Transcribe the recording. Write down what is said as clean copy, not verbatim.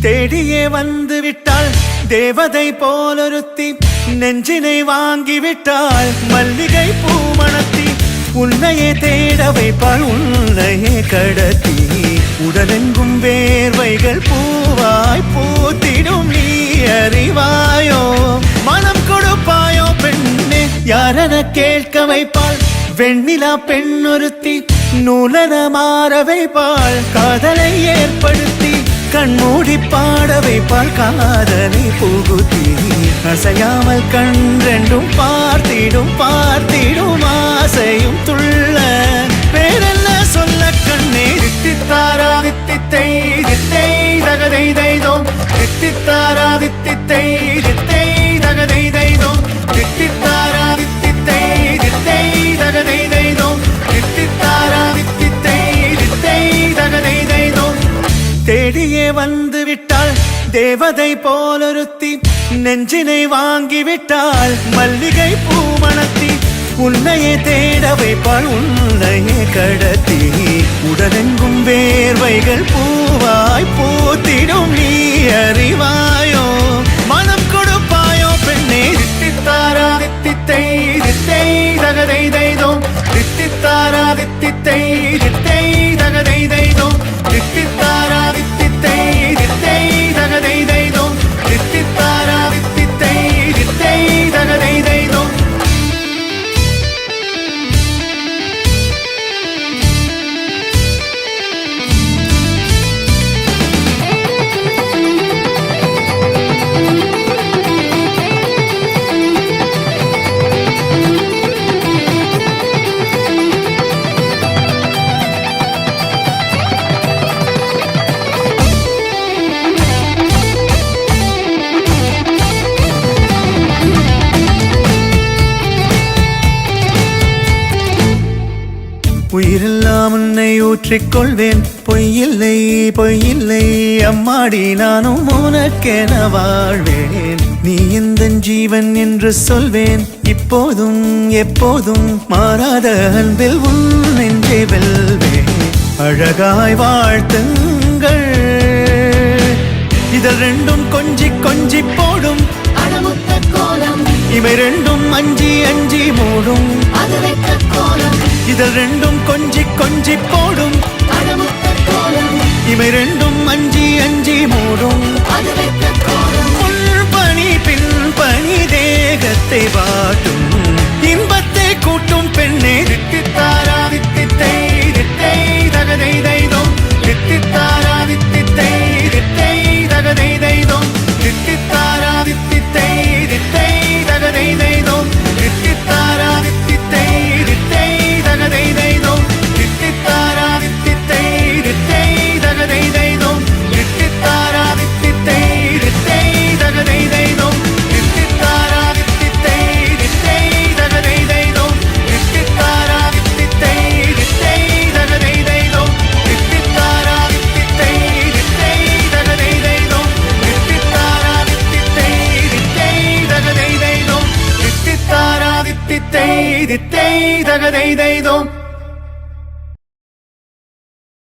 தேடியே வந்து விட்டாள் தேவதை போலொருத்தி நெஞ்சினை வாங்கிவிட்டாள் மல்லிகை பூமணத்தி உன்னையே தேட வைப்பாள் உன்னையே கடத்தி உடலெங்கும் வேர்வைகள் பூவாய் பூத்திடும் நீ அறிவாயோ மனம் கொடுப்பாயோ பெண்ணே யாரென கேட்க வைப்பாள் வெண்ணிலா பெண்ணொருத்தி நூலன மாற வைப்பாள் காதலை ஏற்படுத்தி கண்மூடி பாட வைப்பாள் காதலை புகுத்தி அசையாமல் கண் ரெண்டும் பார்த்திடும் பார்த்திடும் ஆசையும் துள்ள வேறென்ன சொல்ல கண்ணே தித்தித்தாரா தித்தித்தை தித்தை தகதை தைதோம் தித்தித்தாரா தித்தித்தை தித்தை தகதை தைதோம் தித்தித்தாரா தித்தித்தை தித்தை தகதை தைதோம் தித்தித்தாரா தித்தித்தை தித்தை தகதை தைதோம் தேடியே வந்து விட்டாள் தேவதை போலொருத்தி நெஞ்சினை வாங்கிவிட்டாள் மல்லிகை பூமணத்தி உன்னையே தேட வைப்பாள் உன்னையே கடத்தி உடலெங்கும் வேர்வைகள் பூவாய் பூத்திடும் நீ அறிவாயோ மனம் கொடுப்பாயோ பெண்ணே தித்தித்தாரா தித்தித்தை தித்தை தகதை தைதோம் தித்தித்தாரா தித்தித்தை தித்தை தகதை தைதோம் தித்தித்தாரா தித்தித்தை தித்தை தகதை தைதோம் தித்தித்தாரா தித்தித்தை தித்தை தகதை தைதோம் உயிரெல்லாம் உன்னை ஊற்றிக்கொள்வேன் பொய்யில்லை பொய்யில்லை அம்மாடி நானும் உனக்கென வாழ்வேன் நீ இந்த ஜீவன் என்று சொல்வேன் இப்போதும் எப்போதும் மாறாத அன்பில் உன் நெஞ்சை வெல்வேன் அழகாய் வாழ்த்துங்கள் இதழ் ரெண்டும் கொஞ்சி கொஞ்சி போடும் இவை ரெண்டும் அஞ்சி அஞ்சி மூடும் இதழ் ரெண்டும் கொஞ்சி கொஞ்சி போடும் இவை ரெண்டும் அஞ்சி அஞ்சி மூடும் முன்பணி பின்பணி தேகத்தை வாட்டும் இன்ப